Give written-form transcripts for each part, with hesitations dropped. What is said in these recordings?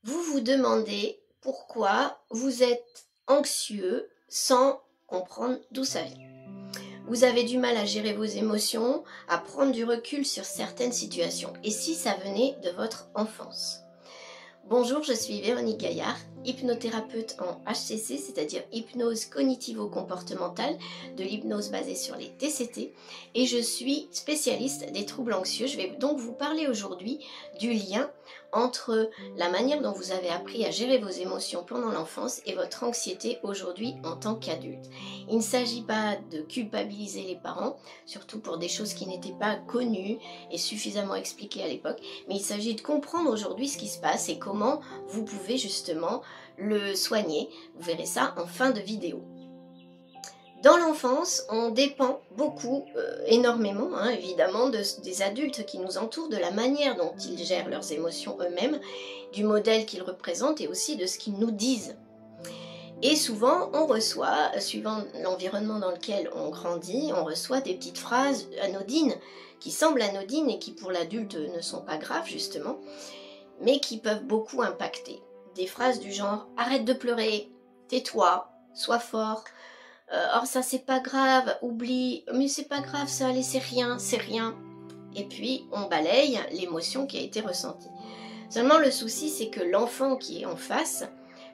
Vous vous demandez pourquoi vous êtes anxieux sans comprendre d'où ça vient. Vous avez du mal à gérer vos émotions, à prendre du recul sur certaines situations. Et si ça venait de votre enfance? Bonjour, je suis Véronique Gaillard, hypnothérapeute en HCC, c'est-à-dire hypnose cognitivo-comportementale, de l'hypnose basée sur les TCT, et je suis spécialiste des troubles anxieux. Je vais donc vous parler aujourd'hui du lien entre la manière dont vous avez appris à gérer vos émotions pendant l'enfance et votre anxiété aujourd'hui en tant qu'adulte. Il ne s'agit pas de culpabiliser les parents, surtout pour des choses qui n'étaient pas connues et suffisamment expliquées à l'époque, mais il s'agit de comprendre aujourd'hui ce qui se passe et comment vous pouvez justement le soigner. Vous verrez ça en fin de vidéo. Dans l'enfance, on dépend beaucoup, énormément, évidemment, des adultes qui nous entourent, de la manière dont ils gèrent leurs émotions eux-mêmes, du modèle qu'ils représentent et aussi de ce qu'ils nous disent. Et souvent, on reçoit, suivant l'environnement dans lequel on grandit, on reçoit des petites phrases anodines, qui semblent anodines et qui pour l'adulte ne sont pas graves justement, mais qui peuvent beaucoup impacter. Des phrases du genre « arrête de pleurer »,« tais-toi »,« sois fort »,« oh ça c'est pas grave, oublie, mais c'est pas grave ça, allez c'est rien ». Et puis on balaye l'émotion qui a été ressentie. Seulement le souci c'est que l'enfant qui est en face,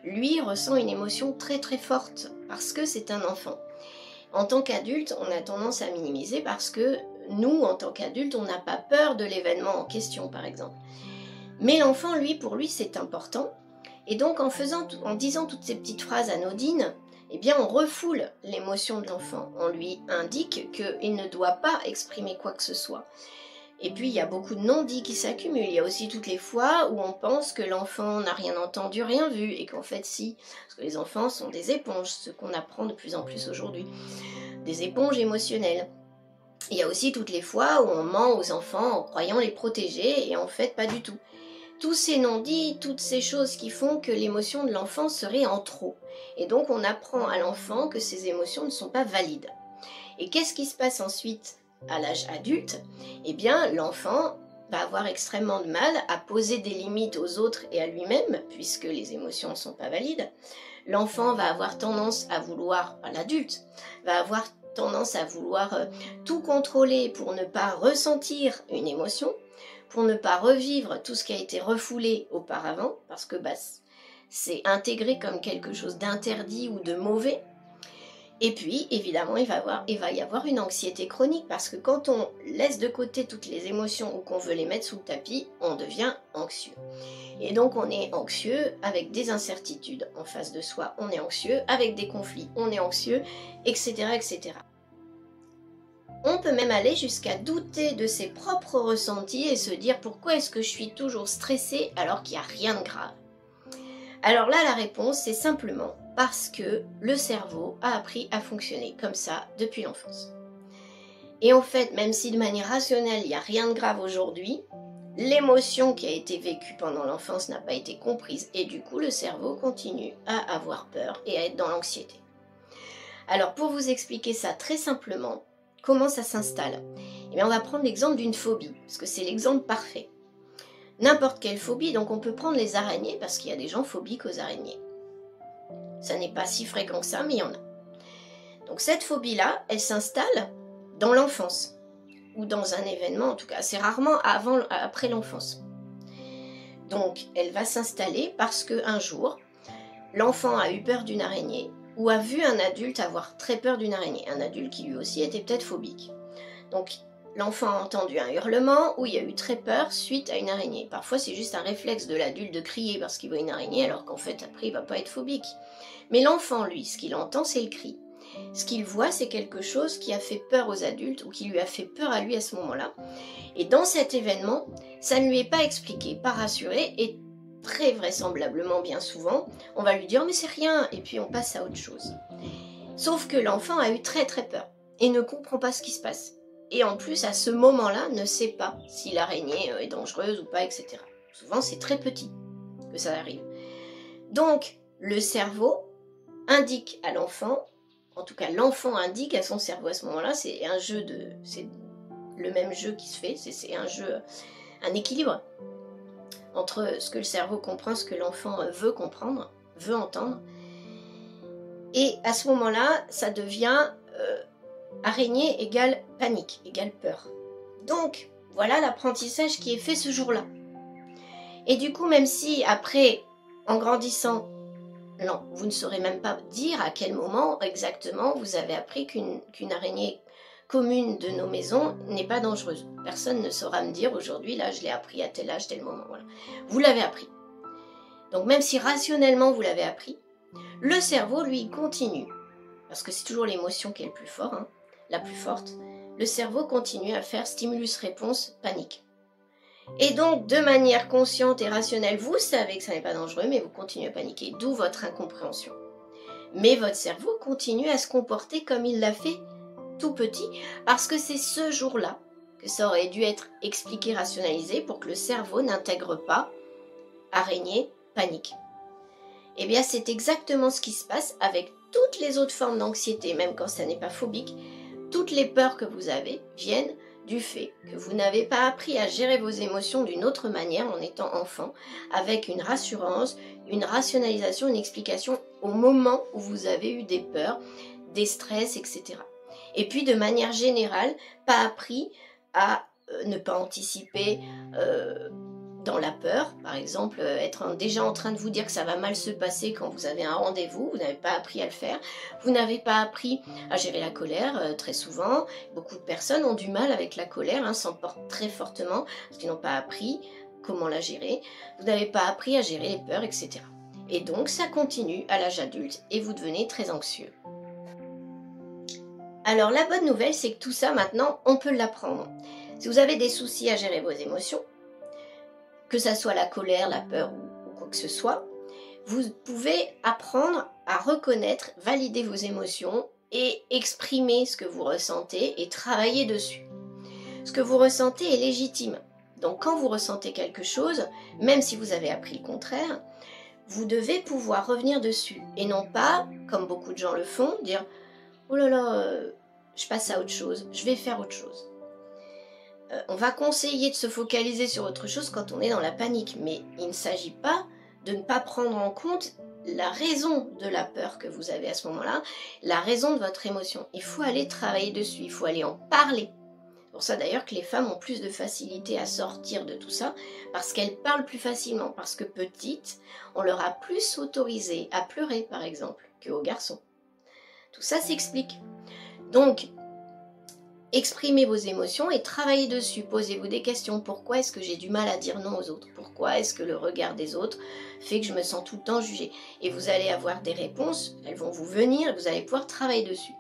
lui ressent une émotion très très forte parce que c'est un enfant. En tant qu'adulte, on a tendance à minimiser parce que nous, en tant qu'adultes, on n'a pas peur de l'événement en question par exemple. Mais l'enfant, lui, pour lui, c'est important. Et donc, en disant toutes ces petites phrases anodines, eh bien, on refoule l'émotion de l'enfant. On lui indique qu'il ne doit pas exprimer quoi que ce soit. Et puis, il y a beaucoup de non-dits qui s'accumulent. Il y a aussi toutes les fois où on pense que l'enfant n'a rien entendu, rien vu, et qu'en fait, si. Parce que les enfants sont des éponges, ce qu'on apprend de plus en plus aujourd'hui. Des éponges émotionnelles. Il y a aussi toutes les fois où on ment aux enfants en croyant les protéger, et en fait, pas du tout. Tous ces non-dits, toutes ces choses qui font que l'émotion de l'enfant serait en trop. Et donc on apprend à l'enfant que ses émotions ne sont pas valides. Et qu'est-ce qui se passe ensuite à l'âge adulte? Eh bien l'enfant va avoir extrêmement de mal à poser des limites aux autres et à lui-même, puisque les émotions ne sont pas valides. L'enfant va avoir tendance à vouloir, l'adulte, va avoir tendance à vouloir tout contrôler pour ne pas ressentir une émotion, pour ne pas revivre tout ce qui a été refoulé auparavant, parce que c'est intégré comme quelque chose d'interdit ou de mauvais. Et puis, évidemment, il va y avoir une anxiété chronique, parce que quand on laisse de côté toutes les émotions ou qu'on veut les mettre sous le tapis, on devient anxieux. Et donc, on est anxieux avec des incertitudes en face de soi, on est anxieux avec des conflits, on est anxieux, etc., etc. On peut même aller jusqu'à douter de ses propres ressentis et se dire pourquoi est-ce que je suis toujours stressée alors qu'il n'y a rien de grave. Alors là, la réponse, c'est simplement parce que le cerveau a appris à fonctionner comme ça depuis l'enfance. Et en fait, même si de manière rationnelle, il n'y a rien de grave aujourd'hui, l'émotion qui a été vécue pendant l'enfance n'a pas été comprise et du coup, le cerveau continue à avoir peur et à être dans l'anxiété. Alors, pour vous expliquer ça très simplement, comment ça s'installe? Eh bien, on va prendre l'exemple d'une phobie, parce que c'est l'exemple parfait. N'importe quelle phobie, donc on peut prendre les araignées, parce qu'il y a des gens phobiques aux araignées. Ça n'est pas si fréquent que ça, mais il y en a. Donc cette phobie-là, elle s'installe dans l'enfance, ou dans un événement, en tout cas, assez rarement après l'enfance. Donc, elle va s'installer parce qu'un jour, l'enfant a eu peur d'une araignée, ou a vu un adulte avoir très peur d'une araignée, un adulte qui lui aussi était peut-être phobique. Donc l'enfant a entendu un hurlement où il y a eu très peur suite à une araignée. Parfois c'est juste un réflexe de l'adulte de crier parce qu'il voit une araignée alors qu'en fait après il ne va pas être phobique. Mais l'enfant lui, ce qu'il entend c'est le cri. Ce qu'il voit c'est quelque chose qui a fait peur aux adultes ou qui lui a fait peur à lui à ce moment-là. Et dans cet événement, ça ne lui est pas expliqué, pas rassuré et très vraisemblablement bien souvent, on va lui dire mais c'est rien et puis on passe à autre chose. Sauf que l'enfant a eu très très peur et ne comprend pas ce qui se passe. Et en plus à ce moment-là ne sait pas si l'araignée est dangereuse ou pas, etc. Souvent c'est très petit que ça arrive. Donc le cerveau indique à l'enfant, en tout cas l'enfant indique à son cerveau à ce moment-là, c'est le même jeu qui se fait, c'est un jeu, un équilibre. entre ce que le cerveau comprend, ce que l'enfant veut comprendre, veut entendre. Et à ce moment-là, ça devient araignée égale panique, égale peur. Donc, voilà l'apprentissage qui est fait ce jour-là. Et du coup, même si après, en grandissant, non, vous ne saurez même pas dire à quel moment exactement vous avez appris qu'une araignée commune de nos maisons n'est pas dangereuse. Personne ne saura me dire aujourd'hui, là je l'ai appris à tel âge, tel moment. Voilà. Vous l'avez appris. Donc même si rationnellement vous l'avez appris, le cerveau lui continue, parce que c'est toujours l'émotion qui est le plus fort, hein, la plus forte, le cerveau continue à faire stimulus-réponse panique. Et donc, de manière consciente et rationnelle, vous savez que ça n'est pas dangereux, mais vous continuez à paniquer, d'où votre incompréhension. Mais votre cerveau continue à se comporter comme il l'a fait tout petit, parce que c'est ce jour-là que ça aurait dû être expliqué, rationalisé, pour que le cerveau n'intègre pas araignée, panique. Eh bien, c'est exactement ce qui se passe avec toutes les autres formes d'anxiété, même quand ça n'est pas phobique. Toutes les peurs que vous avez viennent du fait que vous n'avez pas appris à gérer vos émotions d'une autre manière en étant enfant, avec une rassurance, une rationalisation, une explication au moment où vous avez eu des peurs, des stress, etc. Et puis de manière générale, pas appris à ne pas anticiper dans la peur, par exemple, être déjà en train de vous dire que ça va mal se passer quand vous avez un rendez-vous, vous n'avez pas appris à le faire, vous n'avez pas appris à gérer la colère, très souvent, beaucoup de personnes ont du mal avec la colère, hein, s'emportent très fortement, parce qu'ils n'ont pas appris comment la gérer, vous n'avez pas appris à gérer les peurs, etc. Et donc ça continue à l'âge adulte, et vous devenez très anxieux. Alors la bonne nouvelle, c'est que tout ça maintenant, on peut l'apprendre. Si vous avez des soucis à gérer vos émotions, que ça soit la colère, la peur ou quoi que ce soit, vous pouvez apprendre à reconnaître, valider vos émotions et exprimer ce que vous ressentez et travailler dessus. Ce que vous ressentez est légitime. Donc quand vous ressentez quelque chose, même si vous avez appris le contraire, vous devez pouvoir revenir dessus. Et non pas, comme beaucoup de gens le font, dire « Oh là là, je passe à autre chose, je vais faire autre chose ». On va conseiller de se focaliser sur autre chose quand on est dans la panique, mais il ne s'agit pas de ne pas prendre en compte la raison de la peur que vous avez à ce moment-là, la raison de votre émotion. Il faut aller travailler dessus, il faut aller en parler. C'est pour ça d'ailleurs que les femmes ont plus de facilité à sortir de tout ça, parce qu'elles parlent plus facilement, parce que petites, on leur a plus autorisé à pleurer par exemple, qu'aux garçons. Tout ça s'explique. Donc, exprimez vos émotions et travaillez dessus. Posez-vous des questions. Pourquoi est-ce que j'ai du mal à dire non aux autres? Pourquoi est-ce que le regard des autres fait que je me sens tout le temps jugée? Et vous allez avoir des réponses, elles vont vous venir, vous allez pouvoir travailler dessus.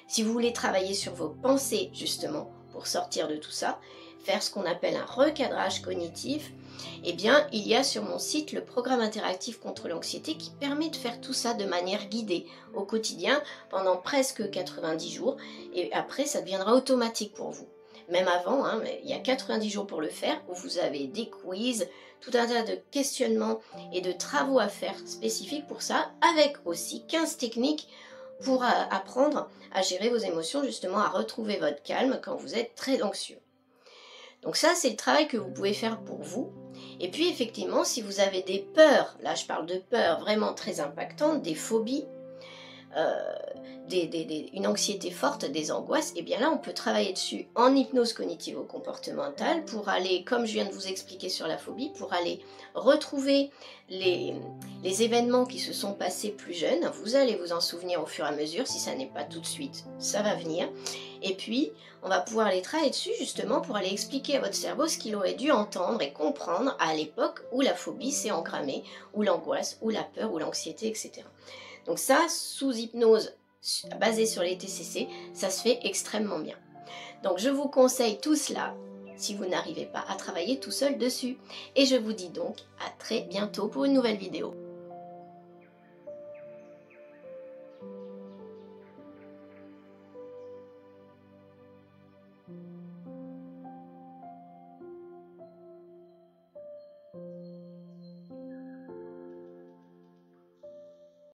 Si vous voulez travailler sur vos pensées, justement, pour sortir de tout ça, faire ce qu'on appelle un recadrage cognitif, eh bien, il y a sur mon site le programme interactif contre l'anxiété qui permet de faire tout ça de manière guidée au quotidien pendant presque 90 jours et après ça deviendra automatique pour vous. Même avant, hein, mais il y a 90 jours pour le faire où vous avez des quiz, tout un tas de questionnements et de travaux à faire spécifiques pour ça, avec aussi 15 techniques pour apprendre à gérer vos émotions, justement à retrouver votre calme quand vous êtes très anxieux. Donc ça, c'est le travail que vous pouvez faire pour vous. Et puis effectivement, si vous avez des peurs, là je parle de peurs vraiment très impactantes, des phobies, une anxiété forte, des angoisses, et bien là on peut travailler dessus en hypnose cognitivo-comportementale pour aller, comme je viens de vous expliquer sur la phobie, pour aller retrouver les événements qui se sont passés plus jeunes. Vous allez vous en souvenir au fur et à mesure, si ça n'est pas tout de suite, ça va venir. Et puis on va pouvoir aller travailler dessus justement pour aller expliquer à votre cerveau ce qu'il aurait dû entendre et comprendre à l'époque où la phobie s'est engrammée, ou l'angoisse, ou la peur, ou l'anxiété, etc. Donc ça, sous hypnose basée sur les TCC, ça se fait extrêmement bien. Donc je vous conseille tout cela si vous n'arrivez pas à travailler tout seul dessus. Et je vous dis donc à très bientôt pour une nouvelle vidéo.